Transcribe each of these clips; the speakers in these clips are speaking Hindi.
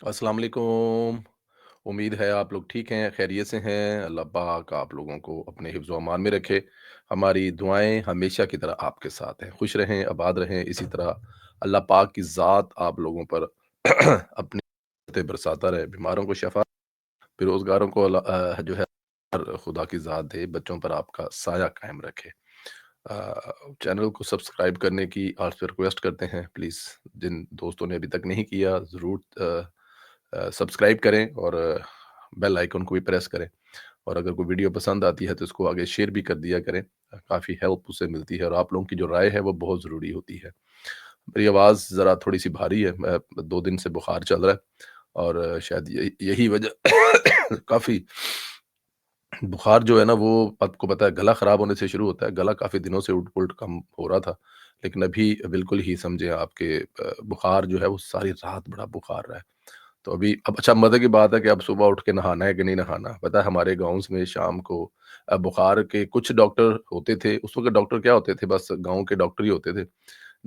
अस्सलाम वालेकुम। उम्मीद है आप लोग ठीक हैं, खैरियत से हैं। अल्लाह पाक आप लोगों को अपने हिफ्ज़ व अमान में रखे। हमारी दुआएँ हमेशा की तरह आपके साथ हैं। खुश रहें, आबाद रहें। इसी तरह अल्लाह पाक की ज़ात आप लोगों पर अपनी रहमतें बरसाता रहे। बीमारों को शफ़ा, बेरोज़गारों को जो है खुदा की ज़ात दे, बच्चों पर आपका साया कायम रखे। चैनल को सब्सक्राइब करने की आपसे रिक्वेस्ट करते हैं प्लीज़। जिन दोस्तों ने अभी तक नहीं किया ज़रूर सब्सक्राइब करें और बेल आइकन को भी प्रेस करें। और अगर कोई वीडियो पसंद आती है तो इसको आगे शेयर भी कर दिया करें। काफ़ी हेल्प उससे मिलती है और आप लोगों की जो राय है वो बहुत ज़रूरी होती है। मेरी आवाज़ ज़रा थोड़ी-सी भारी है, मैं 2 दिन से बुखार चल रहा है और शायद यही वजह काफ़ी बुखार जो है ना वो आपको पता है गला ख़राब होने से शुरू होता है। गला काफ़ी दिनों से उल्ट-पुल्ट कम हो रहा था। लेकिन अभी बिल्कुल ही समझिए आपके बुखार जो है वो सारी रात बड़ा बुखार रहा है। तो अभी अब अच्छा मज़े की बात है कि अब सुबह उठ के नहाना है कि नहीं नहाना। पता है हमारे गाँव में शाम को बुखार के कुछ डॉक्टर होते थे। उस वक़्त डॉक्टर क्या होते थे, बस गाँव के डॉक्टर ही होते थे।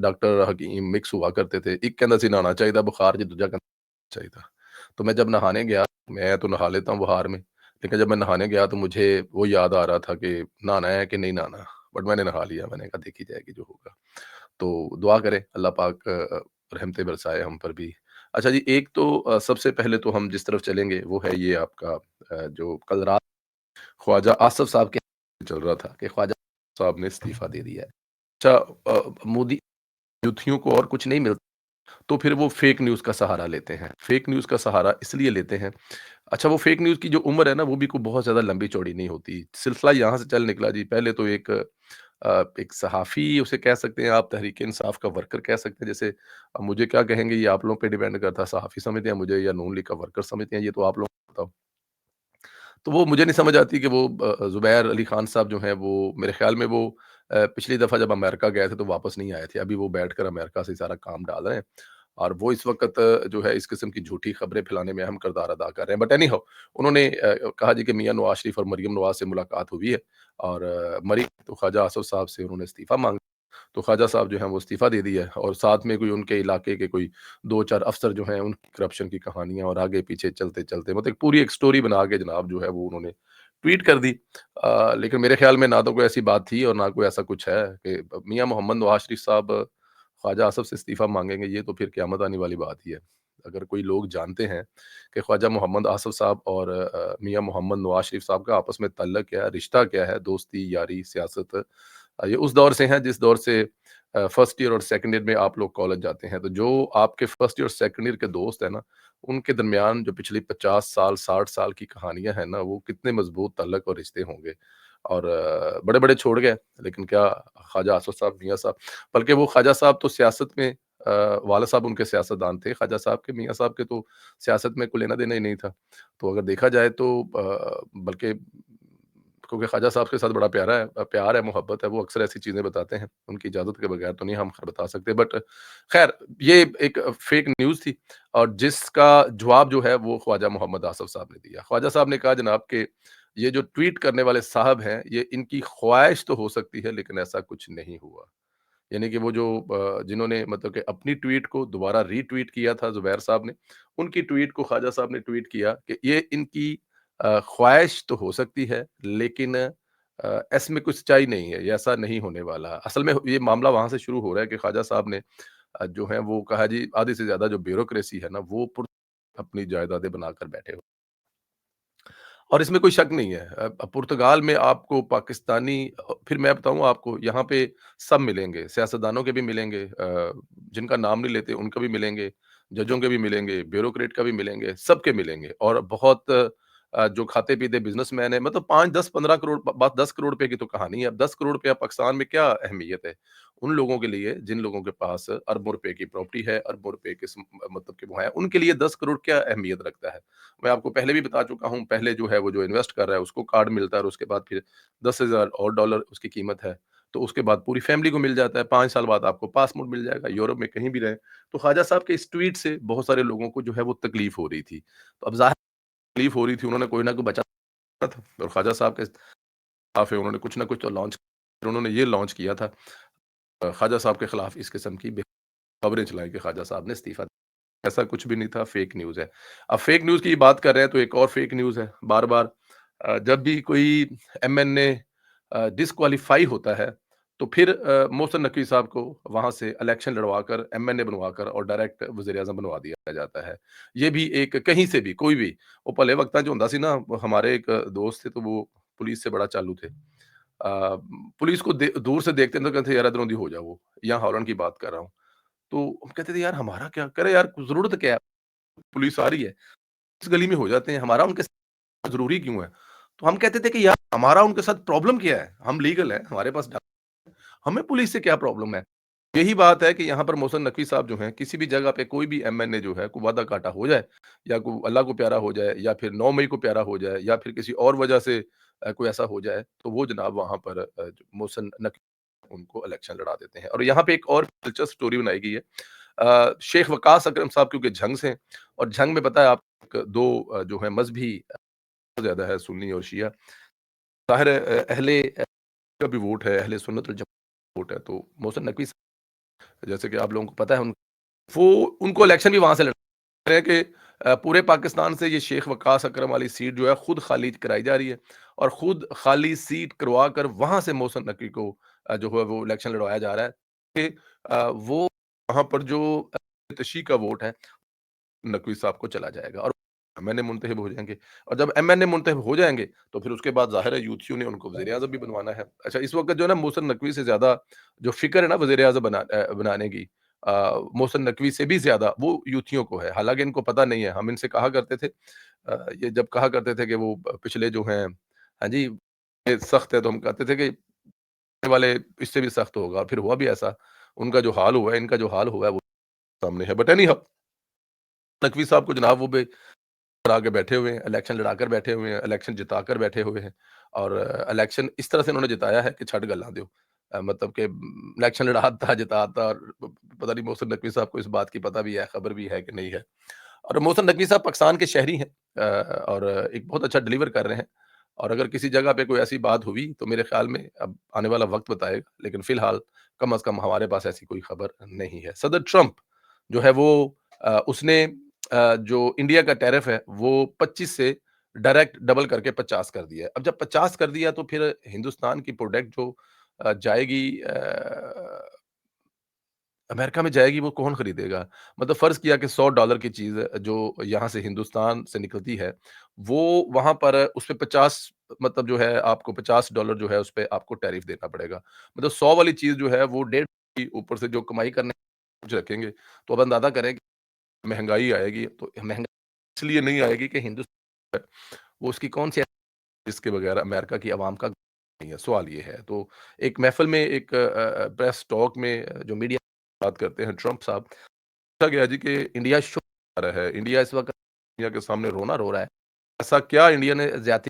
डॉक्टर, हकीम मिक्स हुआ करते थे। एक कहंदा सी नहाना चाहिए बुखार च, दूजा कहंदा चाहिए। तो मैं जब नहाने गया, मैं तो नहा लेता हूँ बुखार में, लेकिन जब मैं नहाने गया तो मुझे वो याद आ रहा था कि नहाना है कि नहीं नहाना? बट मैंने नहा लिया, मैंने कहा देखी जाएगी जो होगा। तो दुआ करें अल्लाह पाक रहमतें बरसाए हम पर भी। अच्छा जी, एक तो सबसे पहले तो हम जिस तरफ चलेंगे वो है ये आपका जो कल रात ख्वाजा आसिफ साहब के चल रहा था कि ख्वाजा साहब ने इस्तीफ़ा दे दिया है। अच्छा, मोदी युतियों को और कुछ नहीं मिलता, तो फिर वो फेक न्यूज़ का सहारा लेते हैं। फेक न्यूज़ का सहारा इसलिए लेते हैं। अच्छा, वो फेक न्यूज़ की जो उम्र है ना, वो भी कोई बहुत ज़्यादा लंबी-चौड़ी नहीं होती। सिलसिला यहाँ से चल निकला जी। पहले तो एक सहाफ़ी उसे कह सकते हैं आप, तहरीक-ए-इंसाफ़ का वर्कर कह सकते हैं। जैसे अब मुझे क्या कहेंगे ये आप लोगों पे डिपेंड करता है, सहाफ़ी समझते हैं मुझे या नून लीग का वर्कर समझते हैं, ये तो आप लोगों को पता हो। तो वो मुझे नहीं समझ आती कि वो ज़ुबैर अली खान साहब जो हैं वो मेरे ख़्याल में वो पिछली दफ़ा जब अमेरिका गए थे तो वापस नहीं आए थे। अभी वो बैठकर अमेरिका से सारा काम डाल रहे हैं और वो इस वक़्त जो है इस किस्म की झूठी खबरें फैलाने में अहम किरदार अदा कर रहे हैं। बट एनी हाउ, उन्होंने कहा जी कि मियाँ नवाज़ शरीफ और मरियम नवाज़ से मुलाकात हुई है और मरी तो ख्वाजा आसिफ साहब से उन्होंने इस्तीफ़ा माँगा। तो ख्वाजा साहब जो हैं वो इस्तीफ़ा दे दिया है और साथ में कोई उनके इलाके के कोई 2-4 अफ़सर जो हैं उनकी करप्शन की कहानियाँ और आगे-पीछे चलते-चलते मतलब पूरी एक स्टोरी बना के जनाब जो है वो उन्होंने ट्वीट कर दी। लेकिन मेरे ख़्याल में ना तो कोई ऐसी बात थी और ना कोई ऐसा कुछ है कि मियाँ मोहम्मद नवाज़ शरीफ साहब ख्वाजा आसिफ से इस्तीफ़ा माँगेंगे, ये तो फिर क़यामत आने वाली बात ही है। अगर कोई लोग जानते हैं कि ख्वाजा मोहम्मद आसिफ साहब और मियाँ मोहम्मद नवाज़ शरीफ साहब का आपस में तल्लक क्या है, रिश्ता क्या है, दोस्ती, यारी, सियासत, ये उस दौर से हैं जिस दौर से फर्स्ट ईयर और सेकंड ईयर में आप लोग कॉलेज जाते हैं। तो जो आपके फर्स्ट ईयर और सेकंड ईयर के दोस्त हैं ना, उनके दरमियान जो पिछली 50 साल, 60 साल की कहानियाँ हैं ना, वो कितने मज़बूत तल्लक और रिश्ते होंगे। और बड़े-बड़े छोड़ गए, लेकिन क्या ख्वाजा आसिफ साहब, मियाँ साहब, बल्कि वो ख्वाजा साहब तो सियासत में वाला साहब उनके सियासतदान थे। ख्वाजा साहब के, मियाँ साहब के तो सियासत में कोई लेना-देना ही नहीं था। तो अगर देखा जाए तो बल्कि क्योंकि ख्वाजा साहब के साथ बड़ा प्यार है, मोहब्बत है, वो अक्सर ऐसी चीज़ें बताते हैं। उनकी इजाज़त के बगैर तो नहीं हम खैर बता सकते, बट खैर ये एक फ़ेक न्यूज़ थी और जिसका जवाब जो है वो ख्वाजा मोहम्मद आसिफ साहब ने दिया। ख्वाजा साहब ने कहा जनाब कि ये जो ट्वीट करने वाले साहब हैं, ये इनकी ख्वाहिश तो हो सकती है लेकिन ऐसा कुछ नहीं हुआ। यानी कि वो जो जिन्होंने मतलब कि अपनी ट्वीट को दोबारा रीट्वीट किया था ज़ुबैर साहब ने, उनकी ट्वीट को ख्वाजा साहब ने ट्वीट किया कि ये इनकी ख्वाहिश तो हो सकती है लेकिन इसमें कुछ सच्चाई नहीं है, ये ऐसा नहीं होने वाला। असल में ये मामला वहाँ से शुरू हो रहा है कि ख्वाजा साहब ने जो है वो कहा जी आधे से ज़्यादा जो ब्यूरोक्रेसी है ना वो अपनी जायदादें बनाकर बैठे हो। और इसमें कोई शक नहीं है। पुर्तगाल में आपको पाकिस्तानी फिर मैं बताऊँ आपको यहाँ पे सब मिलेंगे, सियासतदानों के भी मिलेंगे, जिनका नाम नहीं लेते उनके भी मिलेंगे, जजों के भी मिलेंगे, ब्यूरोक्रेट का भी मिलेंगे, सबके मिलेंगे और बहुत जो खाते-पीते बिज़नेसमैन हैं मतलब 5, 10, 15 करोड़ बात 10 करोड़ रुपए की तो कहानी है। अब 10 करोड़ रुपया पाकिस्तान में क्या अहमियत है? उन लोगों के लिए जिन लोगों के पास अरबों रुपए की प्रॉपर्टी है, अरबों रुपए के मतलब कि वो है, उनके लिए 10 करोड़ क्या अहमियत रखता है? मैं आपको पहले भी बता चुका हूँ, पहले जो है वो जो इन्वेस्ट कर रहा है उसको कार्ड मिलता है और उसके बाद फिर 10,000 और डॉलर उसकी कीमत है। तो उसके बाद पूरी फैमिली को मिल जाता है, 5 साल बाद आपको पासपोर्ट मिल जाएगा, यूरोप में कहीं भी रहें। तो ख्वाजा साहब के इस ट्वीट से बहुत सारे लोगों को जो है वो तकलीफ हो रही थी। तो अब ज़ाहिर तकलीफ हो रही थी, उन्होंने कोई ना कोई बचाना था और ख्वाजा साहब के खिलाफ है, उन्होंने कुछ ना कुछ तो लॉन्च फिर उन्होंने ये लॉन्च किया था ख्वाजा साहब के खिलाफ इस किस्म की खबरें चलाई कि ख्वाजा साहब ने इस्तीफ़ा दिया। ऐसा कुछ भी नहीं था, फेक न्यूज़ है। अब फेक न्यूज़ की बात कर रहे हैं तो एक और फेक न्यूज़ है। बार-बार जब भी कोई एमएनए डिस्क्वालीफाई होता है, तो फिर मोहसिन नकवी साहब को वहाँ से इलेक्शन लड़वाकर एमएनए बनवाकर और डायरेक्ट वज़ीर-ए-आज़म बनवा दिया जाता है। ये भी एक कहीं से भी कोई भी वो भले वक़्त जो ਹੁੰਦਾ ਸੀ ना हमारे एक दोस्त थे तो वो पुलिस से बड़ा चालू थे। पुलिस को दूर से देखते हैं तो कहते हैं यार इधरों-उधर हो जा वो, यहाँ हॉलन की बात कर रहा हूँ। तो हम कहते थे यार हमारा क्या? कह रहे यार ज़रूरत क्या है? पुलिस आ रही है, इस गली में हो जाते हैं, हमारा उनके साथ ज़रूरी क्यों है? तो हम कहते थे कि यार हमारा उनके साथ प्रॉब्लम क्या है? हम लीगल हैं, हमारे पास हमें पुलिस से क्या प्रॉब्लम है? यही बात है कि यहाँ पर मोहसिन नकवी साहब जो हैं, किसी भी जगह पे कोई भी एमएनए जो है, कोई वादा-काटा हो जाए या को अल्लाह को प्यारा हो जाए या फिर 9 मई को प्यारा हो जाए या फिर किसी और वजह से कोई ऐसा हो जाए, तो वो जनाब वहाँ पर जो मोहसिन नकवी उनको इलेक्शन लड़ा देते हैं। और यहाँ पे एक और दिलचस्प स्टोरी बनाई गई है। शेख वकास अकरम साहब क्योंकि झंग से हैं और झंग में पता है आप 2 जो है मज़हबी ज़्यादा है सुन्नी और शिया। ज़ाहिर है अहले का भी वोट है, अहले सुन्नत वल जमात वोट है, तो मोहसिन नकवी साहब जैसे कि आप लोगों को पता है वो उनको इलेक्शन भी वहाँ से लड़ रहे हैं कि पूरे पाकिस्तान से ये शेख वकास अकरम वाली सीट जो है खुद खाली कराई जा रही है और खुद खाली सीट करवा कर वहाँ से मोहसिन नकवी को जो है वो इलेक्शन लड़वाया जा रहा है कि वो वहाँ पर जो तशी का वोट है नकवी साहब को चला जाएगा और एमएनए मुंतखब हो जाएँगे और जब एमएनए मुंतखब हो जाएँगे, तो फिर उसके बाद ज़ाहिर है यूथियों ने उनको वज़ीर-ए-आज़म भी बनवाना है। अच्छा इस वक़्त जो है ना मोहसिन नकवी से ज़्यादा जो फ़िक्र है ना वज़ीर-ए-आज़म बनाने की मोहसिन नकवी से भी ज़्यादा वो यूथियों को है। हालाँकि इनको पता नहीं है, हम इनसे कहा करते थे ये जब कहा करते थे कि वो पिछले जो हैं हाँ जी, ये सख्त है तो हम कहते थे कि वाले इससे भी सख्त होगा, फिर हुआ भी ऐसा। उनका जो हाल हुआ है, इनका जो हाल हुआ है वो सामने है। बट एनी हाउ नकवी साहब को जनाब वो करा के बैठे हुए हैं, इलेक्शन लड़ाकर बैठे हुए हैं, इलेक्शन जिताकर बैठे हुए हैं और इलेक्शन इस तरह से उन्होंने जिताया है कि छड़ गल्लां दो। मतलब कि इलेक्शन लड़ाता, जिताता और पता नहीं मोहसिन नकवी साहब को इस बात की पता भी है, खबर भी है कि नहीं है। और मोहसिन नकवी साहब पाकिस्तान के शहरी हैं और एक बहुत अच्छा डिलीवर कर रहे हैं और अगर किसी जगह पे कोई ऐसी बात हुई, तो मेरे ख़्याल में अब आने वाला वक़्त बताएगा, लेकिन फ़िलहाल कम से कम हमारे पास ऐसी कोई खबर नहीं है। सदर ट्रंप जो है वो उसने जो इंडिया का टैरिफ है, वो 25 से डायरेक्ट डबल करके 50 कर दिया है। अब जब 50 कर दिया तो फिर हिंदुस्तान की प्रोडक्ट जो जाएगी अमेरिका में जाएगी वो कौन खरीदेगा? मतलब फ़र्ज़ किया कि $100 की चीज़ जो यहाँ से हिंदुस्तान से निकलती है, वो वहाँ पर उसपे 50 मतलब जो है आपको $50 जो है उसपे आपको टैरिफ देना पड़ेगा। मतलब 100 वाली चीज़ जो है वो डेढ़ की ऊपर से जो कमाई करने कुछ रखेंगे। तो अब अंदाज़ा करें कि महँगाई आएगी, तो महँगाई इसलिए नहीं आएगी कि हिंदुस्तान वो उसकी कौन-सी जिसके बगैर अमेरिका की आवाम का नहीं है, सवाल ये है। तो एक महफ़िल में एक प्रेस टॉक में जो मीडिया बात करते हैं ट्रंप साहब, पूछा गया जी कि इंडिया शो कर रहा है, इंडिया इस वक़्त दुनिया के सामने रोना रो रहा है। ऐसा क्या इंडिया ने ज़्यादती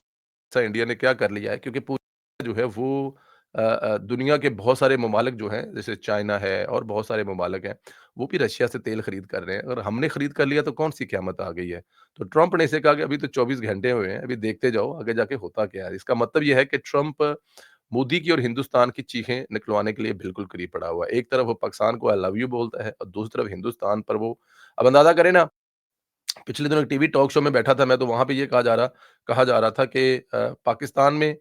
ऐसा इंडिया ने क्या कर लिया है? क्योंकि पूरी जो है वो दुनिया के बहुत सारे ममालिक जो हैं, जैसे चाइना है और बहुत सारे ममालिक हैं, वो भी रशिया से तेल खरीद कर रहे हैं। अगर हमने खरीद कर लिया तो कौन-सी क़यामत आ गई है? तो ट्रंप ने इसे कहा कि अभी तो 24 घंटे हुए हैं, अभी देखते जाओ आगे जाके होता क्या है। इसका मतलब ये है कि ट्रंप मोदी की और हिंदुस्तान की चीखें निकलवाने के लिए बिल्कुल करीब पड़ा हुआ है। एक तरफ वो पाकिस्तान को आई लव यू बोलता है और दूसरी तरफ हिंदुस्तान पर वो अब अंदाज़ा करें ना पिछले दिनों एक टीवी टॉक शो में बैठा था मैं तो वहाँ पे ये कहा जा रहा था कि पाकिस्तान में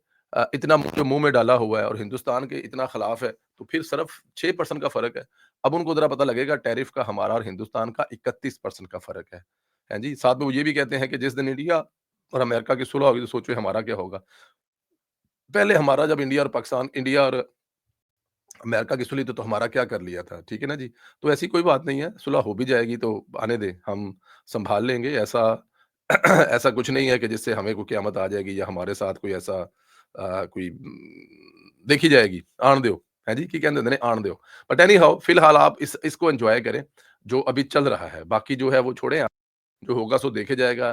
इतना जो मुँह में डाला हुआ है और हिंदुस्तान के इतना खिलाफ है, तो फिर सिर्फ 6% का फ़र्क है। अब उनको ज़रा पता लगेगा टैरिफ का हमारा और हिंदुस्तान का 31% का फ़र्क है। हैं जी? साथ में वो ये भी कहते हैं कि जिस दिन इंडिया और अमेरिका की सुलह होगी तो सोचो हमारा क्या होगा? पहले हमारा जब इंडिया और अमेरिका की सुलह तो हमारा क्या कर लिया था, ठीक है ना जी? तो ऐसी कोई बात नहीं है, सुलह हो भी जाएगी तो आने दें, हम सँभाल लेंगे। ऐसा ऐसा कुछ नहीं है कि जिससे हमें कोई क़यामत आ जाएगी या हमारे साथ कोई ऐसा कोई देखी जाएगी, आण दो, हैं जी? की कहंदे हुंदे ने आण दो। बट एनी हाउ फिलहाल आप इसको एन्जॉय करें, जो अभी चल रहा है। बाकी जो है वो छोड़ें आप, जो होगा सो देखे जाएगा।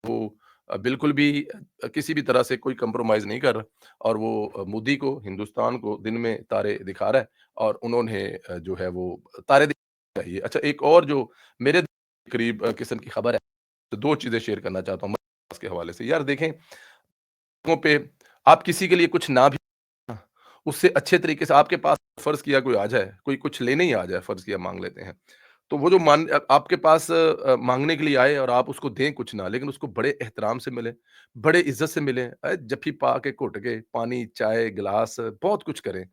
वो बिल्कुल भी किसी भी तरह से कोई कॉम्प्रोमाइज़ नहीं कर रहा और वो मोदी को, हिंदुस्तान को दिन में तारे दिखा रहा है और उन्होंने जो है वो तारे दिखाने चाहिए। अच्छा एक और जो मेरे करीब किस्म की खबर है, तो 2 चीज़ें शेयर करना चाहता हूँ मैं के हवाले से। यार देखें, लोगों पे आप किसी के लिए कुछ ना भी उससे अच्छे तरीके से आपके पास फ़र्ज़ किया कोई आ जाए, कोई कुछ लेने ही आ जाए, फ़र्ज़ किया माँग लेते हैं। तो वो जो आपके पास माँगने के लिए आए और आप उसको दें कुछ ना, लेकिन उसको बड़े एहतराम से मिलें, बड़े इज़्ज़त से मिलें, जफ़ी पा के घुट के पानी, चाय, गिलास बहुत कुछ करें।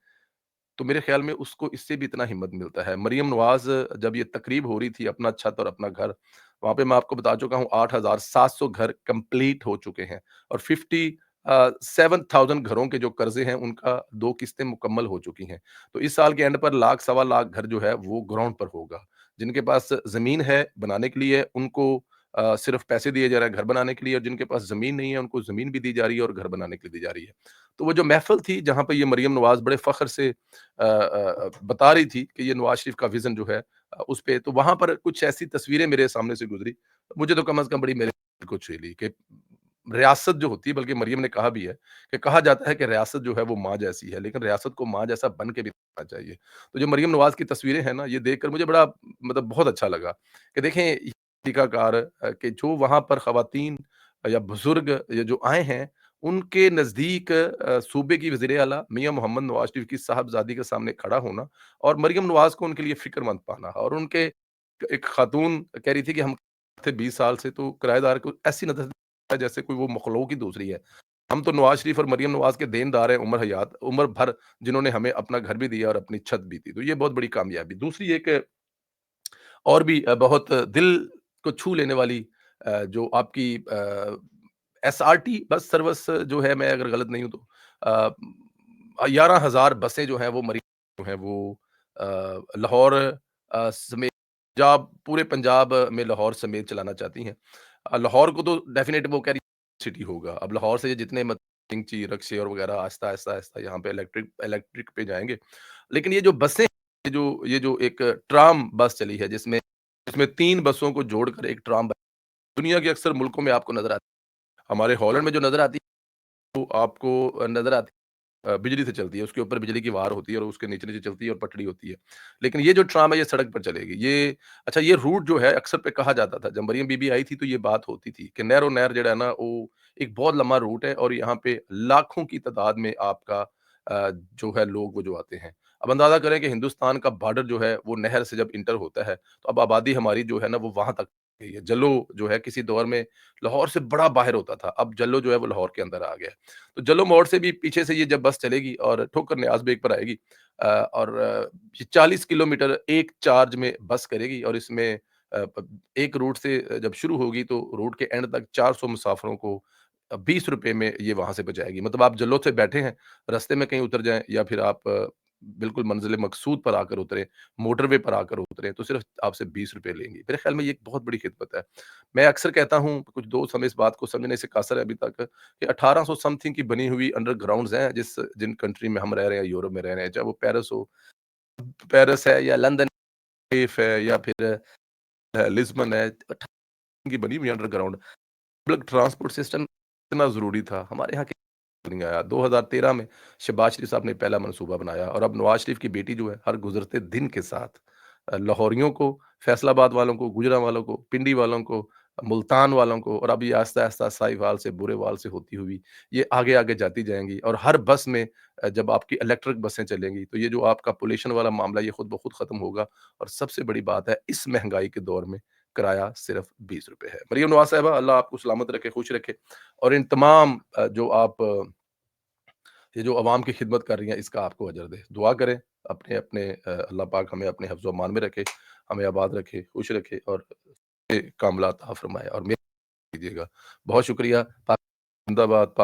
तो मेरे ख़्याल में उसको इससे भी इतना हिम्मत मिलता है। मरियम नवाज़ जब ये तकरीब हो रही थी अपना छत और अपना घर, वहाँ पे मैं आपको बता चुका हूँ 8,700 घर कंप्लीट हो चुके हैं और 7,000 घरों के जो कर्ज़े हैं उनका 2 किस्तें मुकम्मल हो चुकी हैं। तो इस साल के एंड पर लाख सवा लाख घर जो है वो ग्राउंड पर होगा। जिनके पास ज़मीन है बनाने के लिए उनको सिर्फ़ पैसे दिए जा रहे हैं घर बनाने के लिए और जिनके पास ज़मीन नहीं है उनको ज़मीन भी दी जा रही है और घर बनाने के लिए दी जा रही है। तो वो जो महफ़िल थी जहाँ पे ये मरियम नवाज़ बड़े फ़ख्र से बता रही थी कि ये नवाज़ शरीफ का विज़न जो है उस पे तो वहाँ पर कुछ ऐसी तस्वीरें मेरे सामने से गुज़री, मुझे तो कम से कम बड़ी मेरे दिल को छू ली कि रियासत जो होती है बल्कि मरियम ने कहा भी है कि कहा जाता है कि रियासत जो है वो माँ जैसी है, लेकिन रियासत को माँ जैसा बन के भी रहना चाहिए। तो जो मरियम नवाज़ की तस्वीरें हैं ना, ये देखकर मुझे बड़ा मतलब बहुत अच्छा लगा कि देखें ये तरीक़ाकार कि जो वहाँ पर ख़वातीन या बुज़ुर्ग या जो आए हैं, उनके नज़दीक सूबे की वज़ीर-ए-आला मियाँ मोहम्मद नवाज़ शरीफ की साहबज़ादी के सामने खड़ा होना और मरियम नवाज़ को उनके लिए फ़िक्रमंद पाना और उनके एक खातून कह रही थी कि हम थे 20 साल से तो किराएदार को ऐसी नज़र से जैसे कोई वो मखलूक ही दूसरी है। हम तो नवाज़ शरीफ और मरियम नवाज़ के देनदार हैं उम्र हयात, उम्र भर जिन्होंने हमें अपना घर भी दिया और अपनी छत भी दी। तो ये बहुत बड़ी कामयाबी। दूसरी एक और भी बहुत दिल को छू लेने वाली जो आपकी एसआरटी बस सर्विस जो है मैं अगर गलत नहीं हूँ तो 11,000 बसें जो हैं वो मरी जो हैं वो लाहौर समेत पंजाब पूरे पंजाब में लाहौर समेत चलाना चाहती हैं। लाहौर को तो डेफ़िनेट वो कह रही सिटी होगा। अब लाहौर से ये जितने सिंगची, रक्शे और वगैरह आहिस्ता-आहिस्ता यहाँ पे इलेक्ट्रिक इलेक्ट्रिक पे जाएँगे। लेकिन ये जो बसें ये जो एक ट्राम बस चली है जिसमें इसमें 3 बसों को जोड़कर एक ट्राम दुनिया के अक्सर मुल्कों में आपको नज़र आती है। हमारे हॉलैंड में जो नज़र आती है, वो आपको नज़र आती है बिजली से चलती है, उसके ऊपर बिजली की वार होती है और उसके नीचे-नीचे चलती है और पटड़ी होती है। लेकिन ये जो ट्राम है ये सड़क पर चलेगी। ये अच्छा ये रूट जो है अक्सर पे कहा जाता था, जब मरियम बीबी आई थी तो ये बात होती थी कि नैरो नहर ਜਿਹੜਾ है ना वो एक बहुत लंबा रूट है और यहाँ पे लाखों की तादाद में आपका जो है लोग वो जो आते हैं। अब अंदाज़ा करें कि हिंदुस्तान का बॉर्डर जो है वो नहर से जब इंटर होता है, तो अब आबादी हमारी जो है ना वो वहाँ तक गई है। जल्लो जो है किसी दौर में लाहौर से बड़ा बाहर होता था, अब जल्लो जो है वो लाहौर के अंदर आ गया है। तो जल्लो मोड़ से भी पीछे से ये जब बस चलेगी और ठोकर न्याज़ बेग पर आएगी और ये 40 किलोमीटर एक चार्ज में बस करेगी और इसमें एक रूट से जब शुरू होगी तो रूट के एंड तक 400 मुसाफिरों को ₹20 में ये वहाँ से पहुँचाएगी। मतलब आप जल्लो से बैठे हैं, रास्ते में कहीं उतर जाएँ या फिर आप बिल्कुल मंज़िल मकसूद पर आकर उतरें, मोटरवे पर आकर उतरें, तो सिर्फ़ आपसे ₹20 लेंगी। मेरे ख़्याल में ये एक बहुत बड़ी खिदमत है। मैं अक्सर कहता हूँ, कुछ दोस्त हमें इस बात को समझने से कासिर है अभी तक कि 1800 समथिंग की बनी हुई अंडरग्राउंड्स हैं, जिन कंट्री में हम रह रहे हैं, यूरोप में रह रहे हैं, चाहे वो पेरिस है या लंदन है या फिर लिस्बन है, 18 की बनी हुई अंडरग्राउंड। पब्लिक ट्रांसपोर्ट सिस्टम इतना ज़रूरी था, हमारे यहाँ नहीं आया। 2013 में शहबाज शरीफ साहब ने पहला मनसूबा बनाया और अब नवाज़ शरीफ की बेटी जो है, हर गुज़रते दिन के साथ लाहौरियों को, फैसलाबाद वालों को, गुजरांवालों को, पिंडी वालों को, मुल्तान वालों को और अब ये आहिस्ता-आहिस्ता साहिवाल से, बुरेवाल से होती हुई ये आगे-आगे जाती जाएँगी और हर बस में जब आपकी इलेक्ट्रिक बसें चलेंगी, तो ये जो आपका पॉल्यूशन वाला मामला ये खुद ब खुद खत्म होगा और सबसे बड़ी बात है, इस महँगाई के दौर में किराया सिर्फ़ ₹20 है। मरियम नवाज़ साहिबा अल्लाह आपको सलामत रखे, खुश रखे और इन तमाम जो आप ये जो अवाम की खिदमत कर रही हैं, इसका आपको अजर दे। दुआ करें अपने-अपने अल्लाह पाक हमें अपने हिफ्ज़-ओ-अमान में रखे, हमें आबाद रखे, खुश रखे और कामयाब अता फरमाए और मेहर कीजिएगा। बहुत शुक्रिया। पाक ज़िंदाबाद। पाक